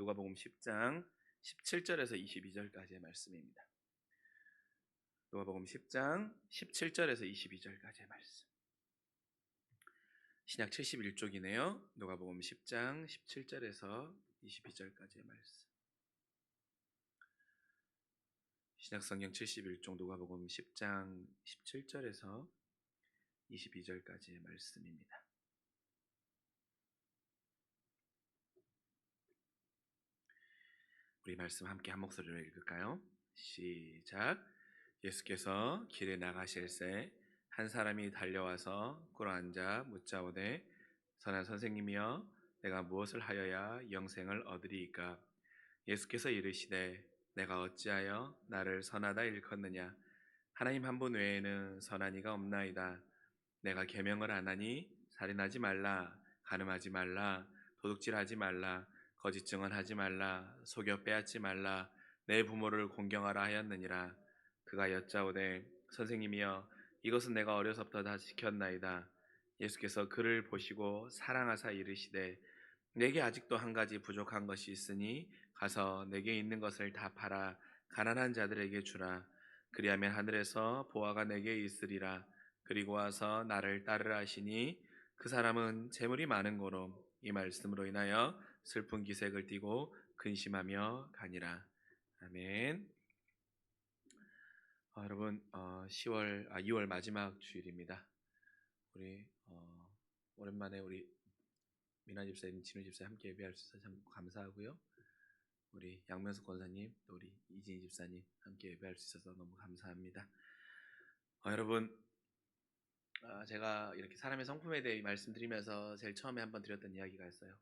누가복음 10장 17절에서 22절까지의 말씀입니다. 누가복음 10장 17절에서 22절까지의 말씀. 신약 71쪽이네요. 누가복음 10장 17절에서 22절까지의 말씀. 신약 성경 71쪽 누가복음 10장 17절에서 22절까지의 말씀입니다. 우리 말씀 함께 한 목소리로 읽을까요? 시작. 예수께서 길에 나가실새 한 사람이 달려와서 꿇어앉아 묻자오되 선한 선생님이여 내가 무엇을 하여야 영생을 얻으리이까? 예수께서 이르시되 내가 어찌하여 나를 선하다 일컫느냐? 하나님 한 분 외에는 선한 이가 없나이다. 내가 계명을 안 하니 살인하지 말라, 간음하지 말라, 도둑질하지 말라, 거짓 증언하지 말라, 속여 빼앗지 말라, 내 부모를 공경하라 하였느니라. 그가 여짜오되 선생님이여 이것은 내가 어려서부터 다 지켰나이다. 예수께서 그를 보시고 사랑하사 이르시되 내게 아직도 한 가지 부족한 것이 있으니 가서 내게 있는 것을 다 팔아 가난한 자들에게 주라. 그리하면 하늘에서 보화가 내게 있으리라. 그리고 와서 나를 따르라 하시니 그 사람은 재물이 많은 고로 이 말씀으로 인하여 슬픈 기색을 띠고 근심하며 가니라. 아멘. 여러분 2월 마지막 주일입니다. 우리 오랜만에 우리 미나 집사님, 진우 집사님 함께 예배할 수 있어서 참 감사하고요. 우리 양면숙 권사님, 또 우리 이진희 집사님 함께 예배할 수 있어서 너무 감사합니다. 여러분 제가 이렇게 사람의 성품에 대해 말씀드리면서 제일 처음에 한번 드렸던 이야기가 있어요.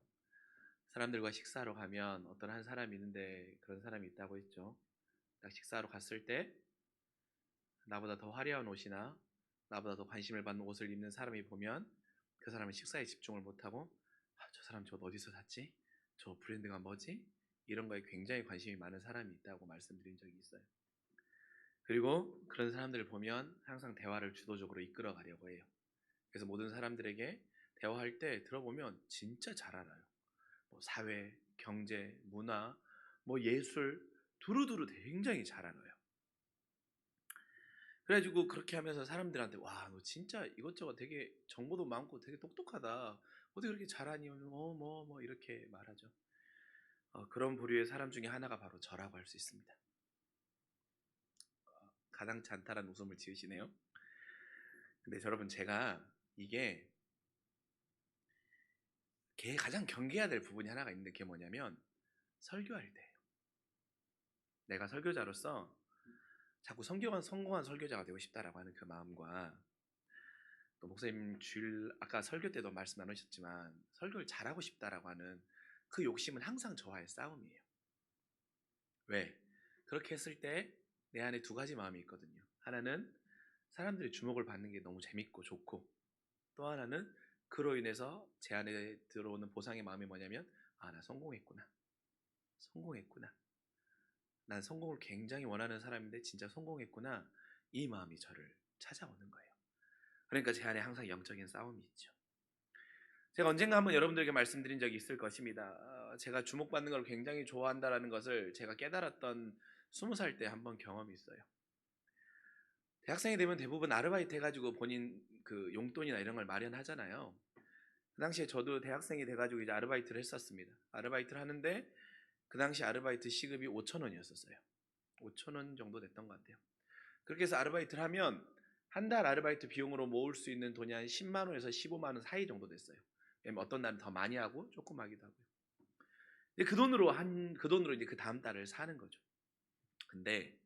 사람들과 식사하러 가면 어떤 한 사람이 있는데 그런 사람이 있다고 했죠. 딱 식사하러 갔을 때 나보다 더 화려한 옷이나 나보다 더 관심을 받는 옷을 입는 사람이 보면 그 사람은 식사에 집중을 못하고 저 사람 저 어디서 샀지? 저 브랜드가 뭐지? 이런 거에 굉장히 관심이 많은 사람이 있다고 말씀드린 적이 있어요. 그리고 그런 사람들을 보면 항상 대화를 주도적으로 이끌어 가려고 해요. 그래서 모든 사람들에게 대화할 때 들어보면 진짜 잘 알아요. 뭐 사회, 경제, 문화, 뭐 예술 두루두루 굉장히 잘 알아요. 그래가지고 그렇게 하면서 사람들한테 와, 너 진짜 이것저것 되게 정보도 많고 되게 똑똑하다. 어떻게 그렇게 잘하니? 뭐 이렇게 말하죠. 그런 부류의 사람 중에 하나가 바로 저라고 할 수 있습니다. 가장 잔탈한 웃음을 지으시네요. 근데 여러분 제가 이게 가장 경계해야 될 부분이 하나가 있는데 그게 뭐냐면 설교할 때예요. 내가 설교자로서 자꾸 성공한 설교자가 되고 싶다라고 하는 그 마음과 또 목사님 아까 설교 때도 말씀 나누셨지만 설교를 잘하고 싶다라고 하는 그 욕심은 항상 저와의 싸움이에요. 왜? 그렇게 했을 때 내 안에 두 가지 마음이 있거든요. 하나는 사람들이 주목을 받는 게 너무 재밌고 좋고, 또 하나는 그로 인해서 제 안에 들어오는 보상의 마음이 뭐냐면 나 성공했구나. 난 성공을 굉장히 원하는 사람인데 진짜 성공했구나. 이 마음이 저를 찾아오는 거예요. 그러니까 제 안에 항상 영적인 싸움이 있죠. 제가 언젠가 한번 여러분들에게 말씀드린 적이 있을 것입니다. 제가 주목받는 걸 굉장히 좋아한다는 것을 제가 깨달았던 20살 때 한번 경험이 있어요. 대학생이 되면 대부분 아르바이트 해가지고 본인 그 용돈이나 이런 걸 마련하잖아요. 그 당시에 저도 대학생이 돼가지고 이제 아르바이트를 했었습니다. 아르바이트를 하는데 그 당시 아르바이트 시급이 5,000원이었었어요. 5,000원 정도 됐던 것 같아요. 그렇게 해서 아르바이트를 하면 한 달 아르바이트 비용으로 모을 수 있는 돈이 한 10만 원에서 15만 원 사이 정도 됐어요. 왜냐면 어떤 날은 더 많이 하고 조금 하기도 하고요. 근데 그 돈으로 이제 그 다음 달을 사는 거죠. 근데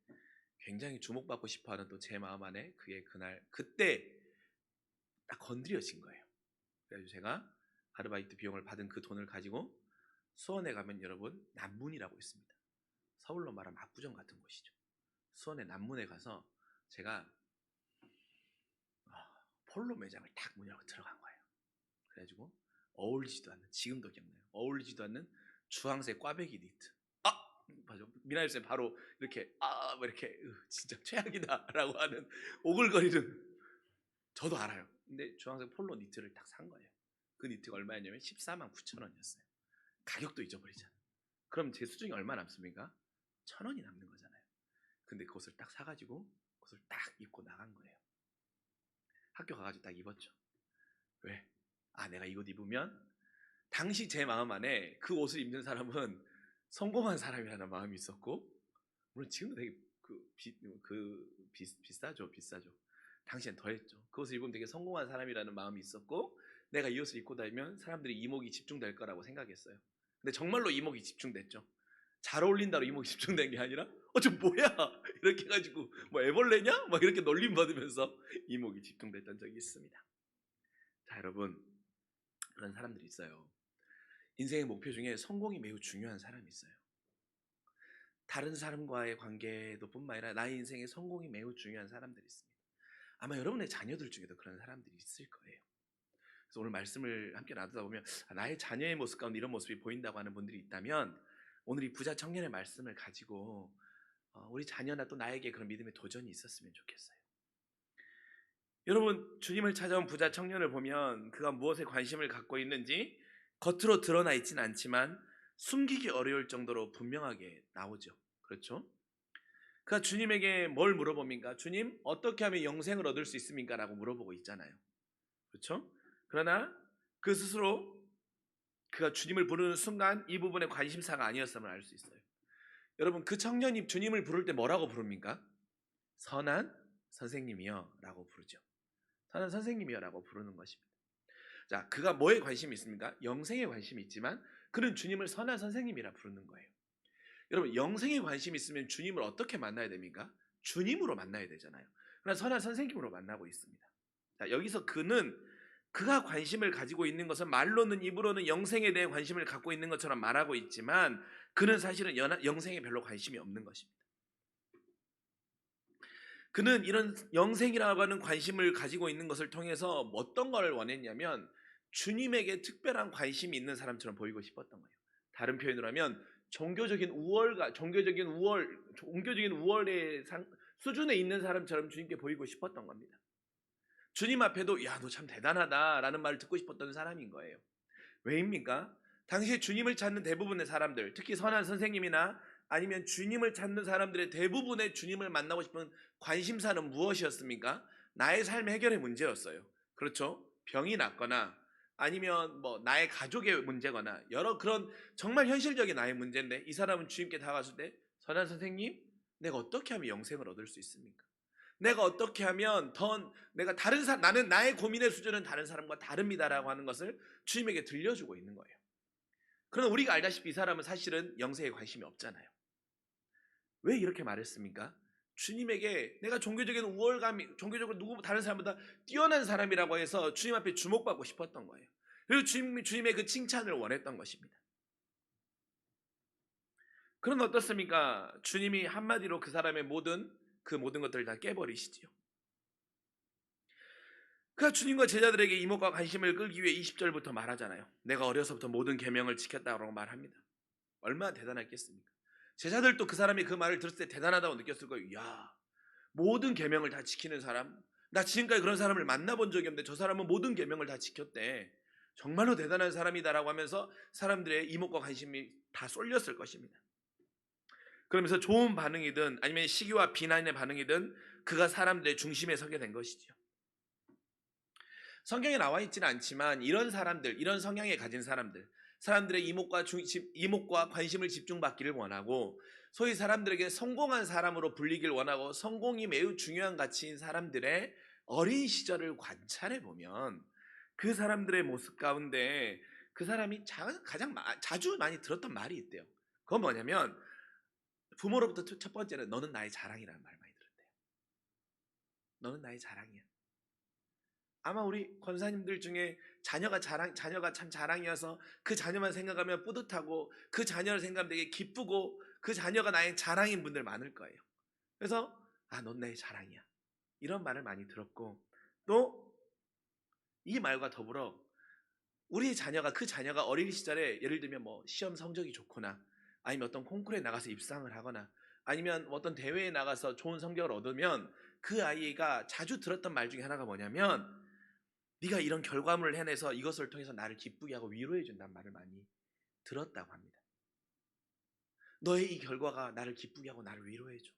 굉장히 주목받고 싶어하는 또 제 마음 안에 그게 그때 딱 건드려진 거예요. 그래서 제가 아르바이트 비용을 받은 그 돈을 가지고 수원에 가면 여러분 남문이라고 있습니다. 서울로 말하면 압구정 같은 곳이죠. 수원의 남문에 가서 제가 폴로 매장을 딱 문 열고 들어간 거예요. 그래가지고 어울리지도 않는, 지금도 기억나요. 어울리지도 않는 주황색 꽈배기 니트. 맞아. 미나일 쌤 바로 이렇게 뭐 이렇게 진짜 최악이다라고 하는 오글거리는 저도 알아요. 근데 주황색 폴로 니트를 딱 산 거예요. 그 니트가 얼마였냐면 14만 9천 원이었어요. 가격도 잊어버리잖아요. 그럼 제 수중에 얼마 남습니까? 1,000원이 남는 거잖아요. 근데 그것을 딱 사가지고 그것을 딱 입고 나간 거예요. 학교 가가지고 딱 입었죠. 왜? 아, 내가 이 옷 입으면 당시 제 마음 안에 그 옷을 입는 사람은 성공한 사람이라는 마음이 있었고, 물론 지금도 되게 비싸죠. 당시엔 더했죠. 그 옷을 입으면 되게 성공한 사람이라는 마음이 있었고, 내가 이 옷을 입고 다니면 사람들이 이목이 집중될 거라고 생각했어요. 근데 정말로 이목이 집중됐죠. 잘 어울린다로 이목이 집중된 게 아니라 저 뭐야 이렇게 해가지고 뭐 애벌레냐? 막 이렇게 놀림 받으면서 이목이 집중됐던 적이 있습니다. 자, 여러분, 그런 사람들이 있어요. 인생의 목표 중에 성공이 매우 중요한 사람이 있어요. 다른 사람과의 관계도 뿐만 아니라 나의 인생의 성공이 매우 중요한 사람들이 있습니다. 아마 여러분의 자녀들 중에도 그런 사람들이 있을 거예요. 그래서 오늘 말씀을 함께 나누다 보면 나의 자녀의 모습 가운데 이런 모습이 보인다고 하는 분들이 있다면, 오늘 이 부자 청년의 말씀을 가지고 우리 자녀나 또 나에게 그런 믿음의 도전이 있었으면 좋겠어요. 여러분, 주님을 찾아온 부자 청년을 보면 그가 무엇에 관심을 갖고 있는지 겉으로 드러나 있진 않지만 숨기기 어려울 정도로 분명하게 나오죠. 그렇죠? 그가 주님에게 뭘 물어봅니까? 주님, 어떻게 하면 영생을 얻을 수 있습니까? 라고 물어보고 있잖아요. 그렇죠? 그러나 그 스스로 그가 주님을 부르는 순간 이 부분에 관심사가 아니었음을 알 수 있어요. 여러분, 그 청년이 주님을 부를 때 뭐라고 부릅니까? 선한 선생님이여 라고 부르죠. 선한 선생님이여 라고 부르는 것입니다. 자, 그가 뭐에 관심이 있습니까? 영생에 관심이 있지만 그는 주님을 선한 선생님이라 부르는 거예요. 여러분, 영생에 관심이 있으면 주님을 어떻게 만나야 됩니까? 주님으로 만나야 되잖아요. 그러나 선한 선생님으로 만나고 있습니다. 자, 여기서 그가 관심을 가지고 있는 것은 말로는, 입으로는 영생에 대해 관심을 갖고 있는 것처럼 말하고 있지만 그는 사실은 영생에 별로 관심이 없는 것입니다. 그는 이런 영생이라고 하는 관심을 가지고 있는 것을 통해서 어떤 걸 원했냐면 주님에게 특별한 관심이 있는 사람처럼 보이고 싶었던 거예요. 다른 표현으로 하면 종교적인 우월의 수준에 있는 사람처럼 주님께 보이고 싶었던 겁니다. 주님 앞에도 야, 너 참 대단하다라는 말을 듣고 싶었던 사람인 거예요. 왜입니까? 당시에 주님을 찾는 대부분의 사람들, 특히 선한 선생님이나 아니면 주님을 찾는 사람들의 대부분의 주님을 만나고 싶은 관심사는 무엇이었습니까? 나의 삶 해결의 문제였어요. 그렇죠? 병이 났거나 아니면 뭐 나의 가족의 문제거나 여러 그런 정말 현실적인 나의 문제인데, 이 사람은 주님께 다가갔을 때 선한 선생님, 내가 어떻게 하면 영생을 얻을 수 있습니까? 내가 어떻게 하면 나는 나의 고민의 수준은 다른 사람과 다릅니다라고 하는 것을 주님에게 들려주고 있는 거예요. 그러나 우리가 알다시피 이 사람은 사실은 영생에 관심이 없잖아요. 왜 이렇게 말했습니까? 주님에게 내가 종교적으로 다른 사람보다 뛰어난 사람이라고 해서 주님 앞에 주목받고 싶었던 거예요. 그리고 주님의 그 칭찬을 원했던 것입니다. 그럼 어떻습니까? 주님이 한마디로 그 사람의 모든 것들을 다 깨버리시지요. 그가 주님과 제자들에게 이목과 관심을 끌기 위해 20절부터 말하잖아요. 내가 어려서부터 모든 계명을 지켰다고 말합니다. 얼마나 대단했겠습니까? 제자들도 그 사람이 그 말을 들었을 때 대단하다고 느꼈을 거예요. 야, 모든 계명을 다 지키는 사람? 나 지금까지 그런 사람을 만나본 적이 없는데 저 사람은 모든 계명을 다 지켰대. 정말로 대단한 사람이다라고 하면서 사람들의 이목과 관심이 다 쏠렸을 것입니다. 그러면서 좋은 반응이든 아니면 시기와 비난의 반응이든 그가 사람들의 중심에 서게 된 것이죠. 성경에 나와 있지는 않지만 이런 사람들, 이런 성향에 가진 사람들의 이목과 관심을 집중받기를 원하고, 소위 사람들에게 성공한 사람으로 불리길 원하고 성공이 매우 중요한 가치인 사람들의 어린 시절을 관찰해 보면 그 사람들의 모습 가운데 그 사람이 가장 자주 많이 들었던 말이 있대요. 그건 뭐냐면 부모로부터 첫 번째는 너는 나의 자랑이라는 말 많이 들었대요. 너는 나의 자랑이야. 아마 우리 권사님들 중에 자녀가 참 자랑이어서 그 자녀만 생각하면 뿌듯하고 그 자녀를 생각하면 되게 기쁘고 그 자녀가 나의 자랑인 분들 많을 거예요. 그래서 넌 나의 자랑이야, 이런 말을 많이 들었고, 또 이 말과 더불어 그 자녀가 어린 시절에 예를 들면 뭐 시험 성적이 좋거나 아니면 어떤 콩쿠르에 나가서 입상을 하거나 아니면 어떤 대회에 나가서 좋은 성적을 얻으면 그 아이가 자주 들었던 말 중에 하나가 뭐냐면 네가 이런 결과물을 해내서 이것을 통해서 나를 기쁘게 하고 위로해 준다는 말을 많이 들었다고 합니다. 너의 이 결과가 나를 기쁘게 하고 나를 위로해줘.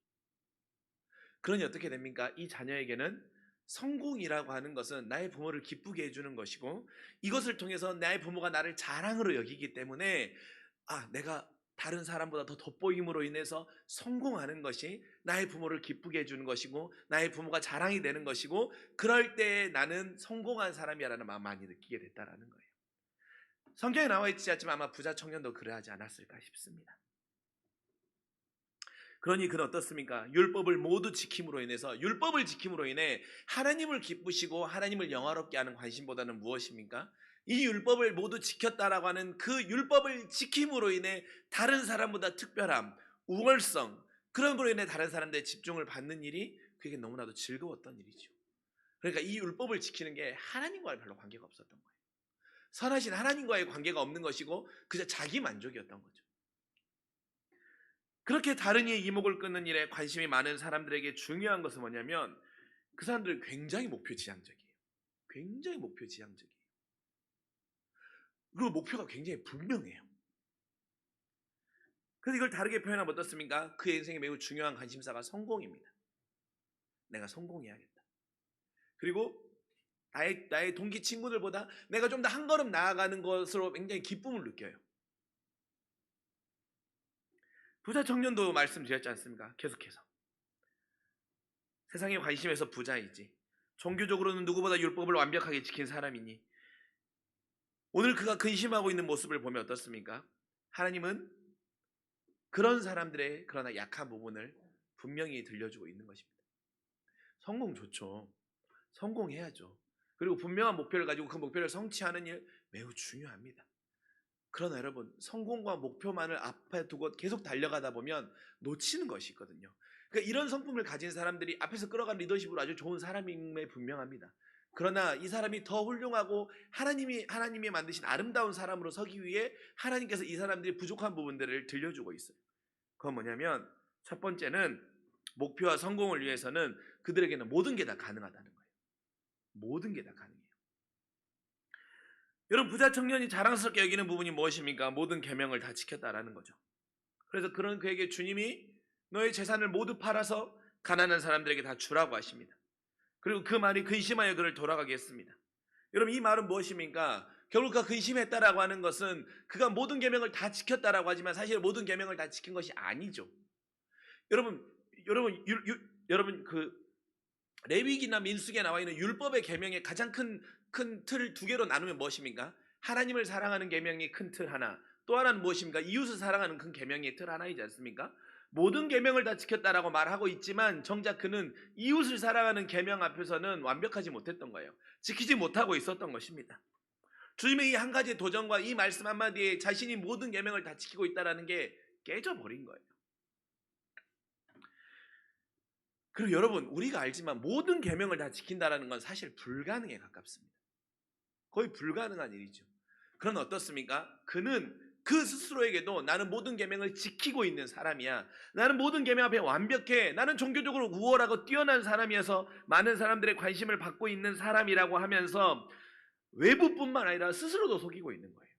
그러니 어떻게 됩니까? 이 자녀에게는 성공이라고 하는 것은 나의 부모를 기쁘게 해주는 것이고, 이것을 통해서 나의 부모가 나를 자랑으로 여기기 때문에 내가 다른 사람보다 더 돋보임으로 인해서 성공하는 것이 나의 부모를 기쁘게 해주는 것이고 나의 부모가 자랑이 되는 것이고, 그럴 때 나는 성공한 사람이라는 마음 많이 느끼게 됐다라는 거예요. 성경에 나와 있지 않지만 아마 부자 청년도 그러하지 않았을까 싶습니다. 그러니 그는 어떻습니까? 율법을 모두 지킴으로 인해서, 율법을 지킴으로 인해 하나님을 기쁘시고 하나님을 영화롭게 하는 관심보다는 무엇입니까? 이 율법을 모두 지켰다라고 하는 그 율법을 지킴으로 인해 다른 사람보다 특별함, 우월성, 그런 걸로 인해 다른 사람들의 집중을 받는 일이 그에게 너무나도 즐거웠던 일이죠. 그러니까 이 율법을 지키는 게 하나님과는 별로 관계가 없었던 거예요. 선하신 하나님과의 관계가 없는 것이고 그저 자기 만족이었던 거죠. 그렇게 다른 이의 이목을 끄는 일에 관심이 많은 사람들에게 중요한 것은 뭐냐면, 그 사람들은 굉장히 목표지향적이에요. 굉장히 목표지향적이에요. 그리고 목표가 굉장히 분명해요. 그래서 이걸 다르게 표현하면 어떻습니까? 그의 인생에 매우 중요한 관심사가 성공입니다. 내가 성공해야겠다. 그리고 나의 동기 친구들보다 내가 좀 더 한 걸음 나아가는 것으로 굉장히 기쁨을 느껴요. 부자 청년도 말씀드렸지 않습니까? 계속해서 세상에 관심에서 부자이지, 종교적으로는 누구보다 율법을 완벽하게 지킨 사람이니, 오늘 그가 근심하고 있는 모습을 보면 어떻습니까? 하나님은 그런 사람들의 그러나 약한 부분을 분명히 들려주고 있는 것입니다. 성공 좋죠. 성공해야죠. 그리고 분명한 목표를 가지고 그 목표를 성취하는 일 매우 중요합니다. 그러나 여러분, 성공과 목표만을 앞에 두고 계속 달려가다 보면 놓치는 것이 있거든요. 그러니까 이런 성품을 가진 사람들이 앞에서 끌어간 리더십으로 아주 좋은 사람임에 분명합니다. 그러나 이 사람이 더 훌륭하고 하나님이 만드신 아름다운 사람으로 서기 위해 하나님께서 이 사람들이 부족한 부분들을 들려주고 있어요. 그건 뭐냐면, 첫 번째는 목표와 성공을 위해서는 그들에게는 모든 게 다 가능하다는 거예요. 모든 게 다 가능해요. 여러분, 부자 청년이 자랑스럽게 여기는 부분이 무엇입니까? 모든 계명을 다 지켰다라는 거죠. 그래서 그에게 주님이 너의 재산을 모두 팔아서 가난한 사람들에게 다 주라고 하십니다. 그리고 그 말이 근심하여 그를 돌아가게 했습니다. 여러분, 이 말은 무엇입니까? 결국 그가 근심했다라고 하는 것은 그가 모든 계명을 다 지켰다라고 하지만 사실 모든 계명을 다 지킨 것이 아니죠. 여러분 그 레위기나 민수기에 나와 있는 율법의 계명의 가장 큰 틀 두 개로 나누면 무엇입니까? 하나님을 사랑하는 계명이 큰 틀 하나, 또 하나는 무엇입니까? 이웃을 사랑하는 큰 계명의 틀 하나이지 않습니까? 모든 계명을 다 지켰다라고 말하고 있지만 정작 그는 이웃을 사랑하는 계명 앞에서는 완벽하지 못했던 거예요. 지키지 못하고 있었던 것입니다. 주님의 이 한 가지의 도전과 이 말씀 한마디에 자신이 모든 계명을 다 지키고 있다는 게 깨져버린 거예요. 그리고 여러분, 우리가 알지만 모든 계명을 다 지킨다는 건 사실 불가능에 가깝습니다. 거의 불가능한 일이죠. 그러나 어떻습니까? 그는 그 스스로에게도 나는 모든 계명을 지키고 있는 사람이야, 나는 모든 계명 앞에 완벽해, 나는 종교적으로 우월하고 뛰어난 사람이어서 많은 사람들의 관심을 받고 있는 사람이라고 하면서 외부뿐만 아니라 스스로도 속이고 있는 거예요.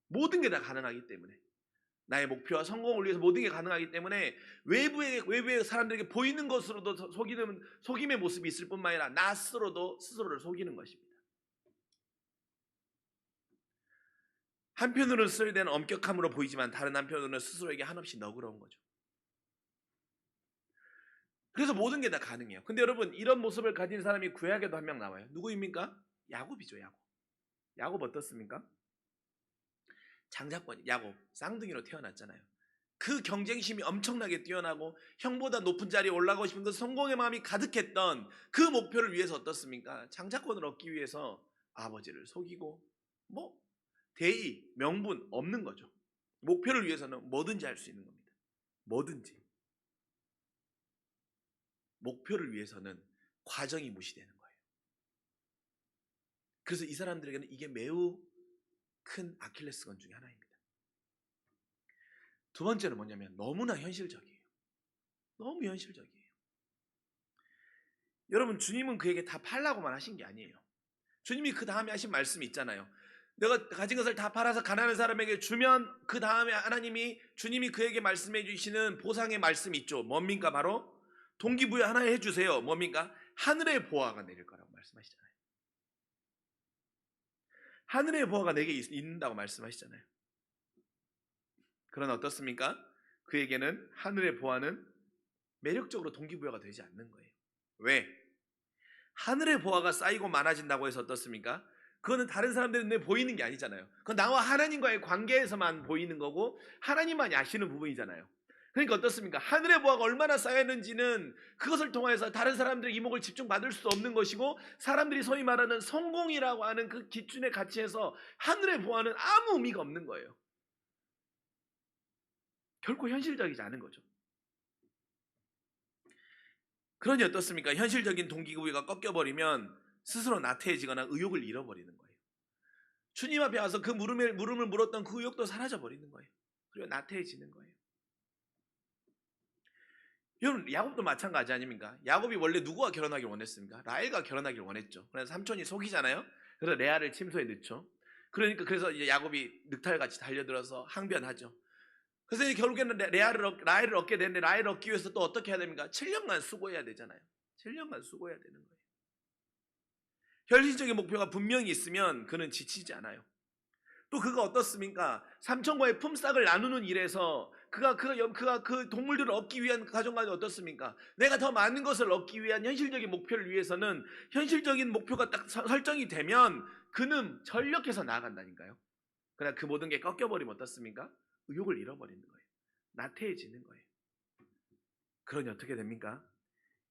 모든 게 다 가능하기 때문에, 나의 목표와 성공을 위해서 모든 게 가능하기 때문에 외부의 사람들에게 보이는 것으로도 속임의 모습이 있을 뿐만 아니라 나 스스로도 스스로를 속이는 것입니다. 한편으로는 쓸데는 엄격함으로 보이지만 다른 한편으로는 스스로에게 한없이 너그러운 거죠. 그래서 모든 게 다 가능해요. 근데 여러분, 이런 모습을 가진 사람이 구약에도 한 명 나와요. 누구입니까? 야곱이죠. 야곱 어떻습니까? 장자권, 야곱 쌍둥이로 태어났잖아요. 그 경쟁심이 엄청나게 뛰어나고 형보다 높은 자리에 올라가고 싶은 그 성공의 마음이 가득했던 그 목표를 위해서 어떻습니까? 장자권을 얻기 위해서 아버지를 속이고 대의, 명분 없는 거죠. 목표를 위해서는 뭐든지 할 수 있는 겁니다. 뭐든지. 목표를 위해서는 과정이 무시되는 거예요. 그래서 이 사람들에게는 이게 매우 큰 아킬레스건 중에 하나입니다. 두 번째는 뭐냐면 너무나 현실적이에요. 너무 현실적이에요. 여러분, 주님은 그에게 다 팔라고만 하신 게 아니에요. 주님이 그 다음에 하신 말씀이 있잖아요. 내가 가진 것을 다 팔아서 가난한 사람에게 주면 그 다음에 주님이 그에게 말씀해 주시는 보상의 말씀이 있죠. 뭡니까? 바로 동기부여 하나 해주세요. 뭡니까? 하늘의 보화가 내릴 거라고 말씀하시잖아요. 하늘의 보화가 내게 있는다고 말씀하시잖아요. 그러나 어떻습니까? 그에게는 하늘의 보화는 매력적으로 동기부여가 되지 않는 거예요. 왜? 하늘의 보화가 쌓이고 많아진다고 해서 어떻습니까? 그거는 다른 사람들은 눈에 보이는 게 아니잖아요. 그건 나와 하나님과의 관계에서만 보이는 거고 하나님만이 아시는 부분이잖아요. 그러니까 어떻습니까? 하늘의 보화가 얼마나 쌓였는지는 그것을 통해서 다른 사람들의 이목을 집중받을 수 없는 것이고, 사람들이 소위 말하는 성공이라고 하는 그 기준의 가치에서 하늘의 보화는 아무 의미가 없는 거예요. 결코 현실적이지 않은 거죠. 그러니 어떻습니까? 현실적인 동기부여가 꺾여버리면 스스로 나태해지거나 의욕을 잃어버리는 거예요. 주님 앞에 와서 그 물음을 물었던 그 의욕도 사라져버리는 거예요. 그리고 나태해지는 거예요. 여러분, 야곱도 마찬가지 아닙니까? 야곱이 원래 누구와 결혼하길 원했습니까? 라헬과 결혼하길 원했죠. 그래서 삼촌이 속이잖아요. 그래서 레아를 침소에 넣죠. 그래서 이제 야곱이 늑탈같이 달려들어서 항변하죠. 그래서 이제 결국에는 라헬을 얻게 되는데, 라헬을 얻기 위해서 또 어떻게 해야 됩니까? 7년간 수고해야 되잖아요. 7년간 수고해야 되는 거예요. 현실적인 목표가 분명히 있으면 그는 지치지 않아요. 또 그가 어떻습니까? 삼촌과의 품삯을 나누는 일에서 그가 그 동물들을 얻기 위한 가정관이 어떻습니까? 내가 더 많은 것을 얻기 위한 현실적인 목표를 위해서는, 현실적인 목표가 딱 설정이 되면 그는 전력해서 나아간다니까요. 그러나 그 모든 게 꺾여버리면 어떻습니까? 의욕을 잃어버리는 거예요. 나태해지는 거예요. 그러니 어떻게 됩니까?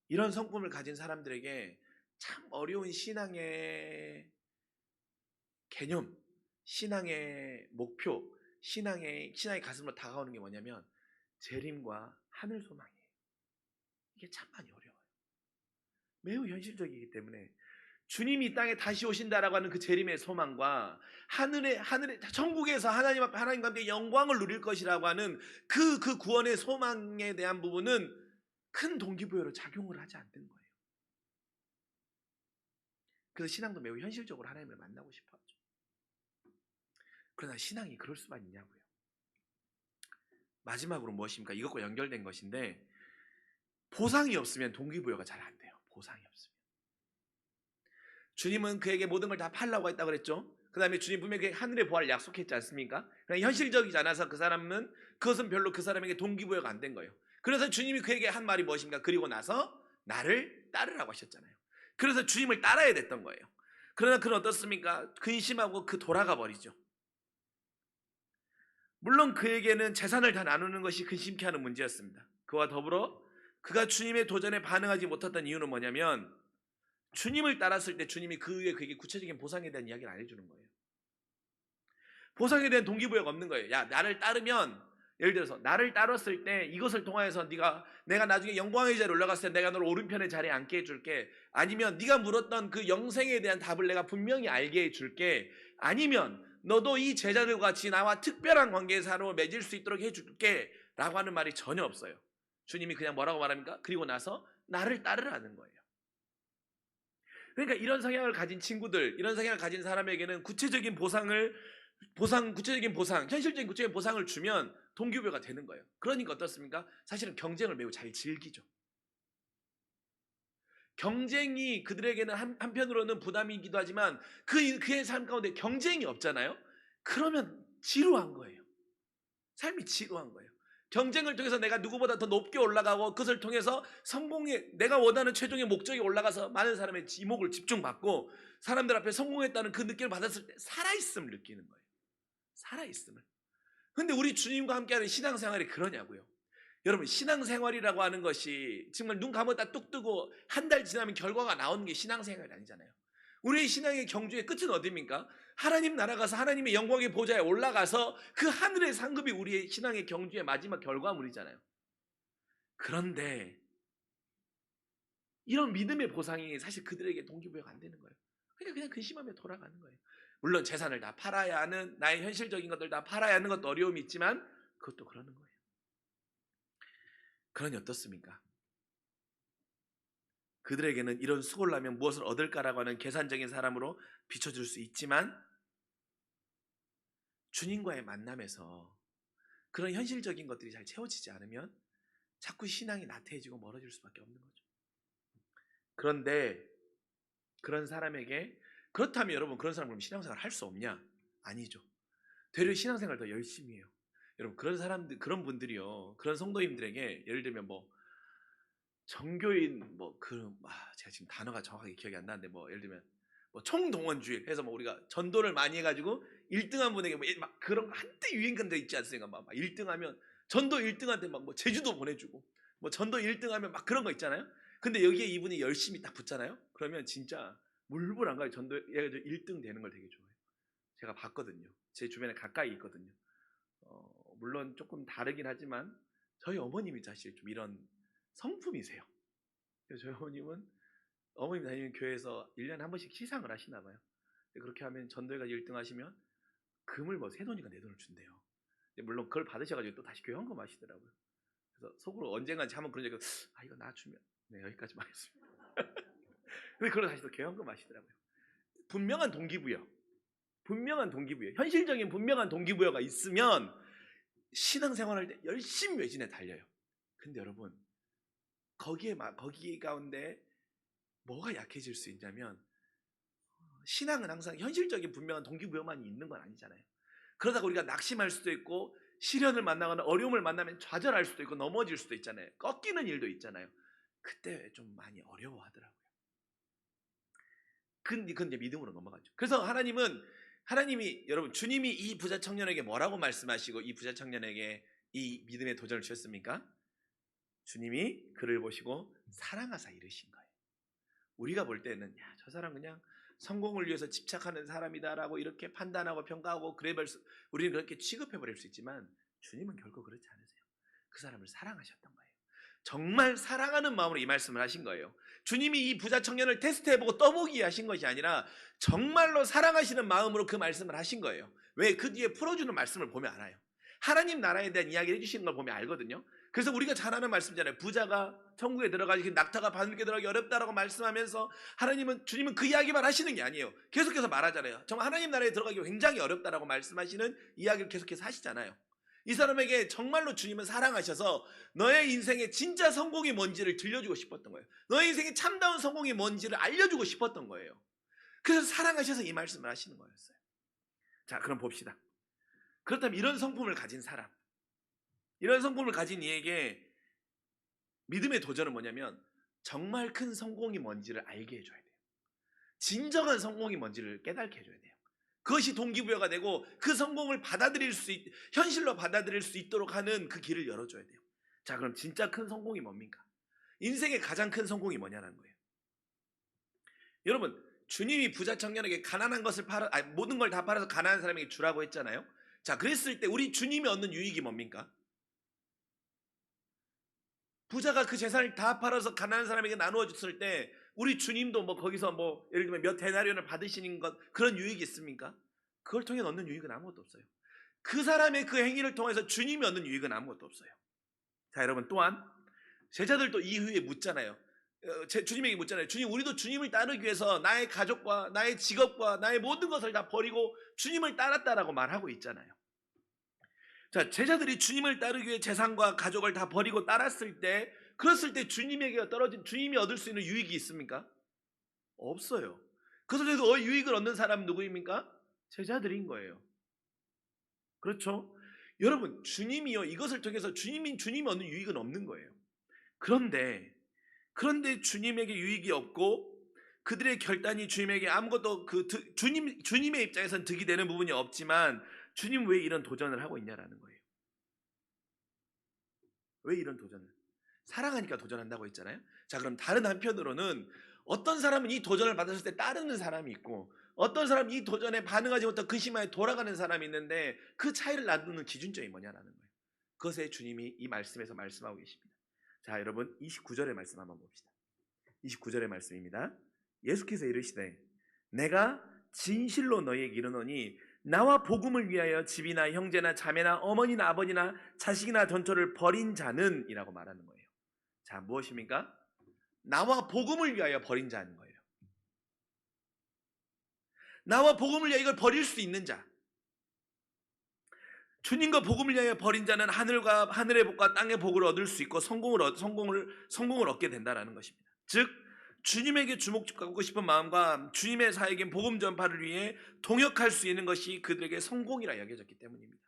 이런 성품을 가진 사람들에게 참 어려운 신앙의 개념, 신앙의 목표, 신앙의 가슴으로 다가오는 게 뭐냐면 재림과 하늘 소망이에요. 이게 참 많이 어려워요. 매우 현실적이기 때문에 주님이 이 땅에 다시 오신다라고 하는 그 재림의 소망과 하늘의 천국에서 하나님과 함께 영광을 누릴 것이라고 하는 그 구원의 소망에 대한 부분은 큰 동기부여로 작용을 하지 않는 거예요. 그래서 신앙도 매우 현실적으로 하나님을 만나고 싶어 하죠. 그러나 신앙이 그럴 수만 있냐고요. 마지막으로 무엇입니까? 이것과 연결된 것인데, 보상이 없으면 동기부여가 잘 안 돼요. 보상이 없으면. 주님은 그에게 모든 걸 다 팔라고 했다고 그랬죠. 그 다음에 주님 분명히 하늘의 보화를 약속했지 않습니까? 그러니까 현실적이지 않아서 그것은 별로 그 사람에게 동기부여가 안 된 거예요. 그래서 주님이 그에게 한 말이 무엇입니까? 그리고 나서 나를 따르라고 하셨잖아요. 그래서 주님을 따라야 됐던 거예요. 그러나 그는 어떻습니까? 근심하고 돌아가 버리죠. 물론 그에게는 재산을 다 나누는 것이 근심케 하는 문제였습니다. 그와 더불어 그가 주님의 도전에 반응하지 못했던 이유는 뭐냐면, 주님을 따랐을 때 주님이 그에게 구체적인 보상에 대한 이야기를 안 해주는 거예요. 보상에 대한 동기부여가 없는 거예요. 야, 나를 따르면, 예를 들어서 나를 따랐을 때 이것을 통하여서 내가 나중에 영광의 자리에 올라갔을 때 내가 너를 오른편의 자리에 앉게 해줄게. 아니면 네가 물었던 그 영생에 대한 답을 내가 분명히 알게 해줄게. 아니면 너도 이 제자들과 같이 나와 특별한 관계사로 맺을 수 있도록 해줄게 라고 하는 말이 전혀 없어요. 주님이 그냥 뭐라고 말합니까? 그리고 나서 나를 따르라는 거예요. 그러니까 이런 성향을 가진 친구들, 이런 성향을 가진 사람에게는 구체적인 현실적인 구체적인 보상을 주면 동기부여가 되는 거예요. 그러니까 어떻습니까? 사실은 경쟁을 매우 잘 즐기죠. 경쟁이 그들에게는 한편으로는 부담이기도 하지만 그의 삶 가운데 경쟁이 없잖아요. 그러면 지루한 거예요. 삶이 지루한 거예요. 경쟁을 통해서 내가 누구보다 더 높게 올라가고, 그것을 통해서 내가 원하는 최종의 목적에 올라가서 많은 사람의 이목을 집중받고 사람들 앞에 성공했다는 그 느낌을 받았을 때 살아있음을 느끼는 거예요. 살아있음을. 근데 우리 주님과 함께하는 신앙생활이 그러냐고요. 여러분, 신앙생활이라고 하는 것이 정말 눈 감았다 뚝 뜨고 한 달 지나면 결과가 나오는 게 신앙생활이 아니잖아요. 우리의 신앙의 경주의 끝은 어디입니까? 하나님 나라 가서 하나님의 영광의 보좌에 올라가서 그 하늘의 상급이 우리의 신앙의 경주의 마지막 결과물이잖아요. 그런데 이런 믿음의 보상이 사실 그들에게 동기부여가 안 되는 거예요. 그러니까 그냥 근심하며 돌아가는 거예요. 물론 재산을 다 팔아야 하는, 나의 현실적인 것들 다 팔아야 하는 것도 어려움이 있지만 그것도 그러는 거예요. 그러니 어떻습니까? 그들에게는 이런 수고를 하면 무엇을 얻을까라고 하는 계산적인 사람으로 비춰줄 수 있지만, 주님과의 만남에서 그런 현실적인 것들이 잘 채워지지 않으면 자꾸 신앙이 나태해지고 멀어질 수밖에 없는 거죠. 그런데 그런 사람에게, 그렇다면 여러분 그런 사람 그럼 신앙생활 할 수 없냐? 아니죠. 되려 신앙생활 더 열심히 해요. 여러분 그런 사람들, 그런 분들이요, 그런 성도님들에게 예를 들면 뭐 정교인 제가 지금 단어가 정확하게 기억이 안 나는데 뭐 예를 들면 뭐 총동원주의 해서 뭐 우리가 전도를 많이 해가지고 1등한 분에게 막 그런 한때 유행한 데 있지 않습니까? 막 1등하면 전도 1등한테 막 뭐 제주도 보내주고 뭐 전도 1등하면 막 그런 거 있잖아요. 근데 여기에 이분이 열심히 딱 붙잖아요. 그러면 진짜 물불 안 가요. 전도 얘가 1등 되는 걸 되게 좋아해요. 제가 봤거든요. 제 주변에 가까이 있거든요. 물론 조금 다르긴 하지만 저희 어머님이 사실 좀 이런 성품이세요. 그래서 저희 어머님 다니는 교회에서 1년에 한 번씩 시상을 하시나 봐요. 그렇게 하면 전도회가 1등 하시면 금을 뭐 세 돈인가 네 돈을 준대요. 물론 그걸 받으셔가지고 또 다시 교회 헌금 하시더라고요. 그래서 속으로 언젠가 한번 그런 적이, 이거 나 주면, 네, 여기까지만 하겠습니다. 근데 그걸 다시 또 교회 헌금 하시더라고요. 분명한 동기부여, 현실적인 분명한 동기부여가 있으면 신앙생활할 때 열심히 매진에 달려요. 근데 여러분 거기 가운데 뭐가 약해질 수 있냐면, 신앙은 항상 현실적인 분명한 동기부여만 있는 건 아니잖아요. 그러다가 우리가 낙심할 수도 있고 시련을 만나거나 어려움을 만나면 좌절할 수도 있고 넘어질 수도 있잖아요. 꺾이는 일도 있잖아요. 그때 좀 많이 어려워하더라고요. 그건 이제 믿음으로 넘어가죠. 그래서 하나님이 여러분 주님이 이 부자 청년에게 뭐라고 말씀하시고 이 부자 청년에게 이 믿음의 도전을 주셨습니까? 주님이 그를 보시고 사랑하사 이르신 거예요. 우리가 볼 때는 저 사람 그냥 성공을 위해서 집착하는 사람이다라고 이렇게 판단하고 평가하고 우리는 그렇게 취급해버릴 수 있지만 주님은 결코 그렇지 않으세요. 그 사람을 사랑하셨던 거예요. 정말 사랑하는 마음으로 이 말씀을 하신 거예요. 주님이 이 부자 청년을 테스트해보고 떠보기 하신 것이 아니라 정말로 사랑하시는 마음으로 그 말씀을 하신 거예요. 왜? 그 뒤에 풀어주는 말씀을 보면 알아요. 하나님 나라에 대한 이야기를 해주시는 걸 보면 알거든요. 그래서 우리가 잘 아는 말씀이잖아요. 부자가 천국에 들어가기, 낙타가 바늘게 들어가기 어렵다라고 말씀하면서 주님은 그 이야기만 하시는 게 아니에요. 계속해서 말하잖아요. 정말 하나님 나라에 들어가기 굉장히 어렵다라고 말씀하시는 이야기를 계속해서 하시잖아요. 이 사람에게 정말로 주님은 사랑하셔서 너의 인생의 진짜 성공이 뭔지를 들려주고 싶었던 거예요. 너의 인생의 참다운 성공이 뭔지를 알려주고 싶었던 거예요. 그래서 사랑하셔서 이 말씀을 하시는 거였어요. 자, 그럼 봅시다. 그렇다면 이런 성품을 가진 사람, 이런 성품을 가진 이에게 믿음의 도전은 뭐냐면 정말 큰 성공이 뭔지를 알게 해줘야 돼요. 진정한 성공이 뭔지를 깨닫게 해줘야 돼요. 그것이 동기부여가 되고 그 성공을 현실로 받아들일 수 있도록 하는 그 길을 열어줘야 돼요. 자, 그럼 진짜 큰 성공이 뭡니까? 인생의 가장 큰 성공이 뭐냐는 거예요. 여러분, 주님이 부자 청년에게 모든 걸 다 팔아서 가난한 사람에게 주라고 했잖아요. 자, 그랬을 때 우리 주님이 얻는 유익이 뭡니까? 부자가 그 재산을 다 팔아서 가난한 사람에게 나누어 줬을 때 우리 주님도 거기서 예를 들면 몇 데나리온을 받으시는 것, 그런 유익이 있습니까? 그걸 통해 얻는 유익은 아무것도 없어요. 그 사람의 그 행위를 통해서 주님이 얻는 유익은 아무것도 없어요. 자, 여러분, 또한 제자들도 이후에 묻잖아요. 주님에게 묻잖아요. 주님, 우리도 주님을 따르기 위해서 나의 가족과 나의 직업과 나의 모든 것을 다 버리고 주님을 따랐다라고 말하고 있잖아요. 자, 제자들이 주님을 따르기 위해 재산과 가족을 다 버리고 그랬을 때 주님이 얻을 수 있는 유익이 있습니까? 없어요. 그 속에서 유익을 얻는 사람은 누구입니까? 제자들인 거예요. 그렇죠? 여러분, 주님이요, 이것을 통해서 주님이 얻는 유익은 없는 거예요. 그런데 주님에게 유익이 없고 그들의 결단이 주님에게 아무것도 주님의 입장에서는 득이 되는 부분이 없지만 주님 왜 이런 도전을 하고 있냐라는 거예요. 왜 이런 도전을? 사랑하니까 도전한다고 했잖아요. 자, 그럼 다른 한편으로는 어떤 사람은 이 도전을 받았을 때 따르는 사람이 있고 어떤 사람은 이 도전에 반응하지 못하고 그 심화에 돌아가는 사람이 있는데 그 차이를 나누는 기준점이 뭐냐라는 거예요. 그것에 주님이 이 말씀에서 말씀하고 계십니다. 자, 여러분 29절의 말씀 한번 봅시다. 29절의 말씀입니다. 예수께서 이르시되 내가 진실로 너희에게 이르노니 나와 복음을 위하여 집이나 형제나 자매나 어머니나 아버지나 자식이나 전처를 버린 자는 이라고 말하는 거예요. 자, 무엇입니까? 나와 복음을 위하여 버린 자는 거예요. 나와 복음을 위하여 이걸 버릴 수 있는 자. 주님과 복음을 위하여 버린 자는 하늘의 복과 땅의 복을 얻을 수 있고 성공을 얻게 된다라는 것입니다. 즉 주님에게 주목하고 싶은 마음과 주님의 사역인 복음 전파를 위해 동역할 수 있는 것이 그들에게 성공이라 여겨졌기 때문입니다.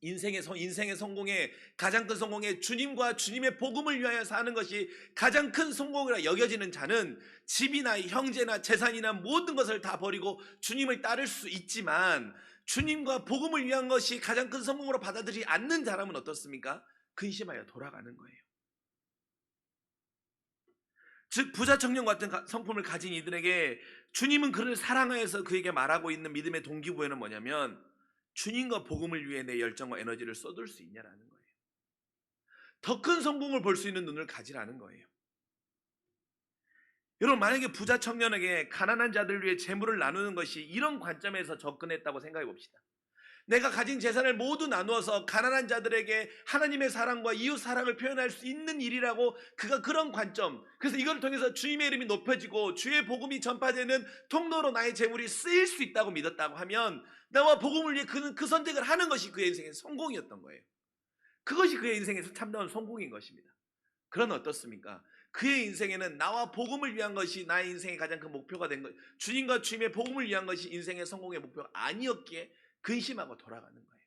인생의 성공에 가장 큰 성공에 주님과 주님의 복음을 위하여 사는 것이 가장 큰 성공이라 여겨지는 자는 집이나 형제나 재산이나 모든 것을 다 버리고 주님을 따를 수 있지만, 주님과 복음을 위한 것이 가장 큰 성공으로 받아들이지 않는 사람은 어떻습니까? 근심하여 돌아가는 거예요. 즉 부자 청년 같은 성품을 가진 이들에게 주님은 그를 사랑하여서 그에게 말하고 있는 믿음의 동기부여는 뭐냐면, 주님과 복음을 위해 내 열정과 에너지를 쏟을 수 있냐라는 거예요. 더 큰 성공을 볼 수 있는 눈을 가지라는 거예요. 여러분, 만약에 부자 청년에게 가난한 자들을 위해 재물을 나누는 것이 이런 관점에서 접근했다고 생각해 봅시다. 내가 가진 재산을 모두 나누어서 가난한 자들에게 하나님의 사랑과 이웃 사랑을 표현할 수 있는 일이라고 그가 그런 관점, 그래서 이걸 통해서 주님의 이름이 높여지고 주의 복음이 전파되는 통로로 나의 재물이 쓰일 수 있다고 믿었다고 하면, 나와 복음을 위해 그는 그 선택을 하는 것이 그의 인생의 성공이었던 거예요. 그것이 그의 인생에서 참다운 성공인 것입니다. 그러나 어떻습니까? 그의 인생에는 나와 복음을 위한 것이 나의 인생의 가장 큰 목표가 된 것, 주님과 주님의 복음을 위한 것이 인생의 성공의 목표가 아니었기에 근심하고 돌아가는 거예요.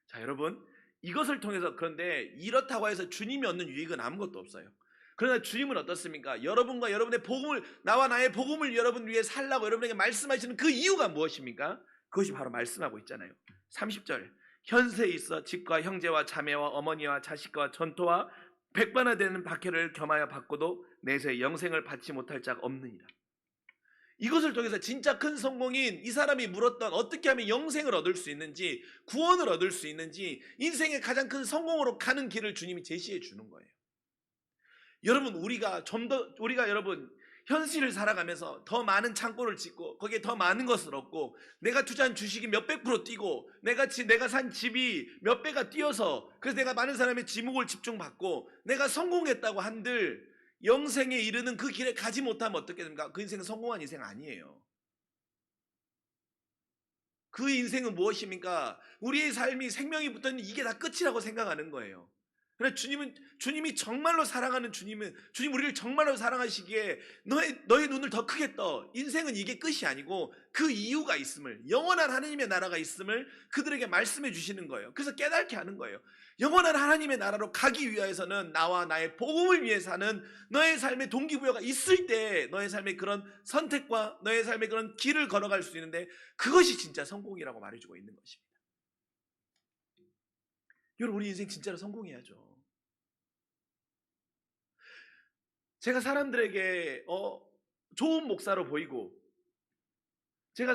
자, 여러분, 이것을 통해서, 그런데 이렇다고 해서 주님이 얻는 유익은 아무것도 없어요. 그러나 주님은 어떻습니까? 여러분과 여러분의 복음을, 나와 나의 복음을 여러분 위해 살라고 여러분에게 말씀하시는 그 이유가 무엇입니까? 그것이 바로 말씀하고 있잖아요. 30절, 현세에 있어 집과 형제와 자매와 어머니와 자식과 전토와 백반화 되는 박해를 겸하여 받고도 내세 영생을 받지 못할 자가 없느니라. 이것을 통해서 진짜 큰 성공인 이 사람이 물었던 어떻게 하면 영생을 얻을 수 있는지, 구원을 얻을 수 있는지, 인생의 가장 큰 성공으로 가는 길을 주님이 제시해 주는 거예요. 여러분, 우리가 여러분 현실을 살아가면서 더 많은 창고를 짓고 거기에 더 많은 것을 얻고, 내가 투자한 주식이 몇백 프로 뛰고, 내가 산 집이 몇 배가 뛰어서, 그래서 내가 많은 사람의 지목을 집중받고 내가 성공했다고 한들 영생에 이르는 그 길에 가지 못하면 어떻게 됩니까? 그 인생은 성공한 인생 아니에요. 그 인생은 무엇입니까? 우리의 삶이 생명이 붙어있는 이게 다 끝이라고 생각하는 거예요. 그러나 주님이 정말로 사랑하는 주님 우리를 정말로 사랑하시기에 너의 눈을 더 크게 떠. 인생은 이게 끝이 아니고 그 이유가 있음을, 영원한 하나님의 나라가 있음을 그들에게 말씀해 주시는 거예요. 그래서 깨닫게 하는 거예요. 영원한 하나님의 나라로 가기 위해서는 나와 나의 복음을 위해 사는 너의 삶의 동기부여가 있을 때 너의 삶의 그런 선택과 너의 삶의 그런 길을 걸어갈 수 있는데, 그것이 진짜 성공이라고 말해주고 있는 것입니다. 여러분, 우리 인생 진짜로 성공해야죠. 제가 사람들에게 좋은 목사로 보이고, 제가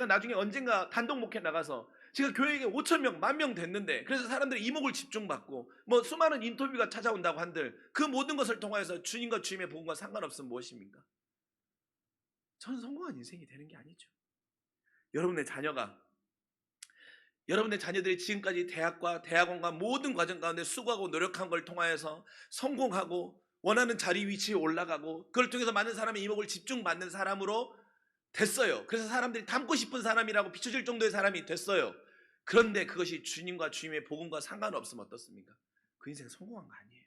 나중에 언젠가 단독 목회 나가서 제가 교회에 5,000명, 10,000명 됐는데, 그래서 사람들이 이목을 집중받고 수많은 인터뷰가 찾아온다고 한들 그 모든 것을 통하여서 주님과 주님의 복음과 상관없으면 무엇입니까? 저는 성공한 인생이 되는 게 아니죠. 여러분의 자녀들이 지금까지 대학과 대학원과 모든 과정 가운데 수고하고 노력한 걸 통하여서 성공하고 원하는 자리 위치에 올라가고, 그걸 통해서 많은 사람의 이목을 집중받는 사람으로 됐어요. 그래서 사람들이 닮고 싶은 사람이라고 비춰질 정도의 사람이 됐어요. 그런데 그것이 주님과 주님의 복음과 상관없으면 어떻습니까? 그 인생 성공한 거 아니에요.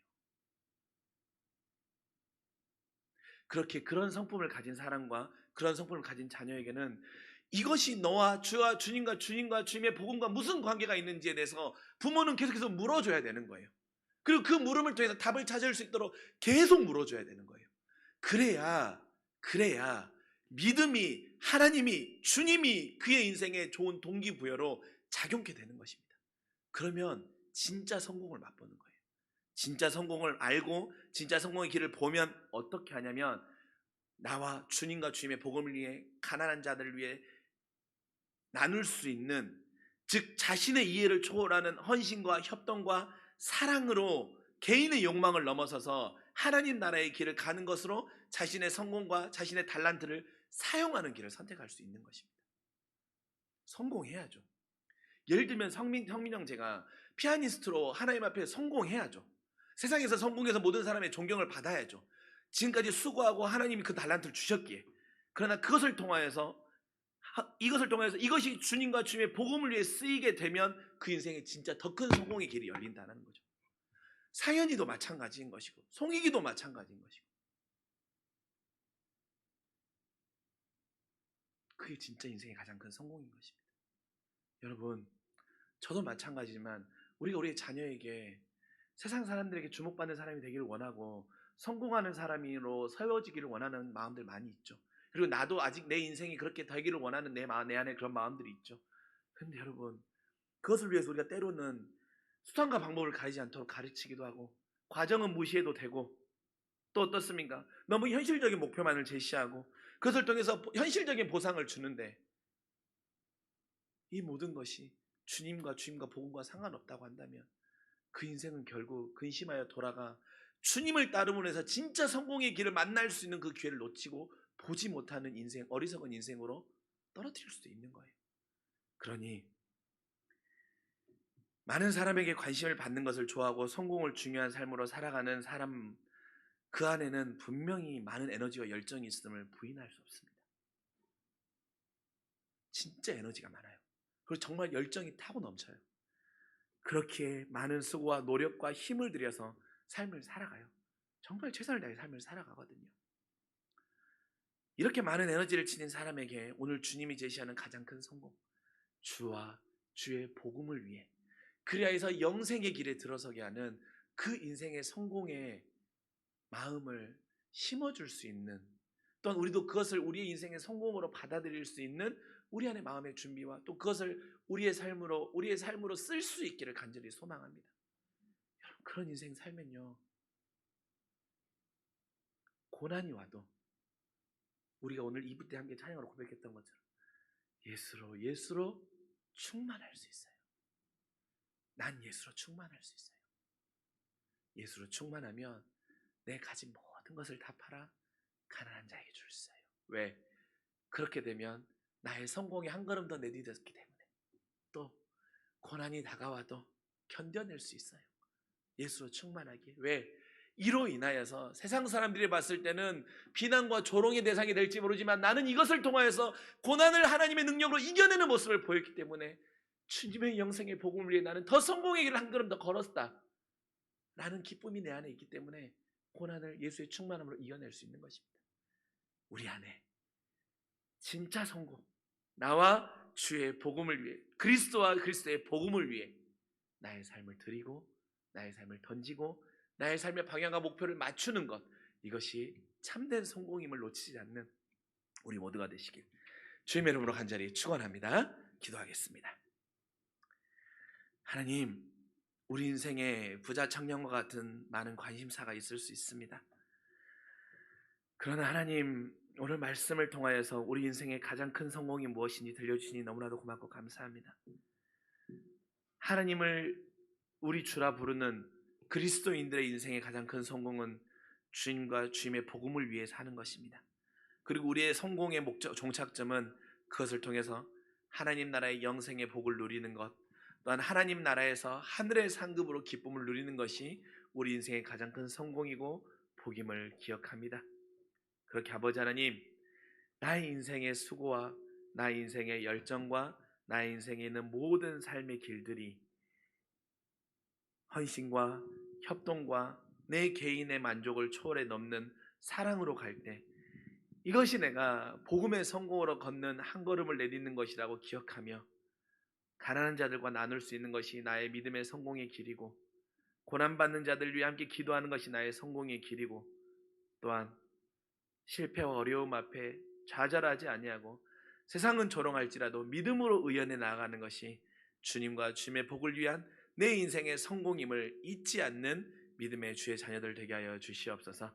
그런 성품을 가진 사람과 그런 성품을 가진 자녀에게는 이것이 너와 주님과 주님의 복음과 무슨 관계가 있는지에 대해서 부모는 계속해서 물어줘야 되는 거예요. 그리고 그 물음을 통해서 답을 찾을 수 있도록 계속 물어줘야 되는 거예요. 그래야 믿음이, 하나님이, 주님이 그의 인생에 좋은 동기부여로 작용케 되는 것입니다. 그러면 진짜 성공을 맛보는 거예요. 진짜 성공을 알고 진짜 성공의 길을 보면 어떻게 하냐면, 나와 주님과 주님의 복음을 위해 가난한 자들을 위해 나눌 수 있는, 즉 자신의 이해를 초월하는 헌신과 협동과 사랑으로 개인의 욕망을 넘어서서 하나님 나라의 길을 가는 것으로 자신의 성공과 자신의 달란트를 사용하는 길을 선택할 수 있는 것입니다. 성공해야죠. 예를 들면 성민 형, 제가 피아니스트로 하나님 앞에 성공해야죠. 세상에서 성공해서 모든 사람의 존경을 받아야죠. 지금까지 수고하고 하나님이 그 달란트를 주셨기에. 그러나 그것을 통하여서 이것을 통해서 이것이 주님과 주님의 복음을 위해 쓰이게 되면 그 인생에 진짜 더 큰 성공의 길이 열린다는 거죠. 사연이도 마찬가지인 것이고 송익이도 마찬가지인 것이고 그게 진짜 인생의 가장 큰 성공인 것입니다. 여러분, 저도 마찬가지지만 우리가 우리의 자녀에게 세상 사람들에게 주목받는 사람이 되기를 원하고 성공하는 사람으로 세워지기를 원하는 마음들 많이 있죠. 그리고 나도 아직 내 인생이 그렇게 되기를 원하는 내 안에 그런 마음들이 있죠. 그런데 여러분, 그것을 위해서 우리가 때로는 수단과 방법을 가리지 않도록 가르치기도 하고 과정은 무시해도 되고 또 어떻습니까? 너무 현실적인 목표만을 제시하고 그것을 통해서 현실적인 보상을 주는데 이 모든 것이 주님과 복음과 상관없다고 한다면 그 인생은 결국 근심하여 돌아가 주님을 따름으로 해서 진짜 성공의 길을 만날 수 있는 그 기회를 놓치고 보지 못하는 인생, 어리석은 인생으로 떨어뜨릴 수도 있는 거예요. 그러니 많은 사람에게 관심을 받는 것을 좋아하고 성공을 중요한 삶으로 살아가는 사람, 그 안에는 분명히 많은 에너지와 열정이 있음을 부인할 수 없습니다. 진짜 에너지가 많아요. 그리고 정말 열정이 타고 넘쳐요. 그렇게 많은 수고와 노력과 힘을 들여서 삶을 살아가요. 정말 최선을 다해 삶을 살아가거든요. 이렇게 많은 에너지를 지닌 사람에게 오늘 주님이 제시하는 가장 큰 성공, 주와 주의 복음을 위해 그리하여서 영생의 길에 들어서게 하는 그 인생의 성공의 마음을 심어줄 수 있는, 또한 우리도 그것을 우리의 인생의 성공으로 받아들일 수 있는 우리 안의 마음의 준비와 또 그것을 우리의 삶으로 쓸 수 있기를 간절히 소망합니다. 여러분, 그런 인생 살면요, 고난이 와도 우리가 오늘 2부 때 함께 찬양으로 고백했던 것처럼 예수로 충만할 수 있어요. 난 예수로 충만할 수 있어요. 예수로 충만하면 내 가진 모든 것을 다 팔아 가난한 자에게 줄 수 있어요. 왜? 그렇게 되면 나의 성공이 한 걸음 더 내디뎠기 때문에 또 고난이 다가와도 견뎌낼 수 있어요. 예수로 충만하기에. 왜? 이로 인하여서 세상 사람들이 봤을 때는 비난과 조롱의 대상이 될지 모르지만 나는 이것을 통하여서 고난을 하나님의 능력으로 이겨내는 모습을 보였기 때문에 주님의 영생의 복음을 위해 나는 더 성공의 길을 한 걸음 더 걸었다 라는 기쁨이 내 안에 있기 때문에 고난을 예수의 충만함으로 이겨낼 수 있는 것입니다. 우리 안에 진짜 성공, 나와 주의 복음을 위해, 그리스도와 그리스도의 복음을 위해 나의 삶을 드리고 나의 삶을 던지고 나의 삶의 방향과 목표를 맞추는 것, 이것이 참된 성공임을 놓치지 않는 우리 모두가 되시길 주님의 이름으로 간절히 축원합니다. 기도하겠습니다. 하나님, 우리 인생에 부자 청년과 같은 많은 관심사가 있을 수 있습니다. 그러나 하나님, 오늘 말씀을 통하여서 우리 인생의 가장 큰 성공이 무엇인지 들려주시니 너무나도 고맙고 감사합니다. 하나님을 우리 주라 부르는 그리스도인들의 인생의 가장 큰 성공은 주님과 주님의 복음을 위해 사는 것입니다. 그리고 우리의 성공의 목적, 종착점은 그것을 통해서 하나님 나라의 영생의 복을 누리는 것, 또한 하나님 나라에서 하늘의 상급으로 기쁨을 누리는 것이 우리 인생의 가장 큰 성공이고 복임을 기억합니다. 그렇게 아버지 하나님, 나의 인생의 수고와 나의 인생의 열정과 나의 인생에 있는 모든 삶의 길들이 헌신과 협동과 내 개인의 만족을 초월해 넘는 사랑으로 갈 때 이것이 내가 복음의 성공으로 걷는 한 걸음을 내딛는 것이라고 기억하며 가난한 자들과 나눌 수 있는 것이 나의 믿음의 성공의 길이고 고난받는 자들 위해 함께 기도하는 것이 나의 성공의 길이고 또한 실패와 어려움 앞에 좌절하지 아니하고 세상은 조롱할지라도 믿음으로 의연해 나아가는 것이 주님과 주님의 복을 위한 내 인생의 성공임을 잊지 않는 믿음의 주의 자녀들 되게 하여 주시옵소서.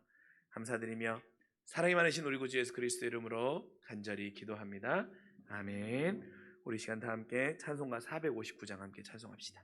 감사드리며 사랑이 많으신 우리 구주 예수 그리스도의 이름으로 간절히 기도합니다. 아멘. 우리 시간 다 함께 찬송가 459장 함께 찬송합시다.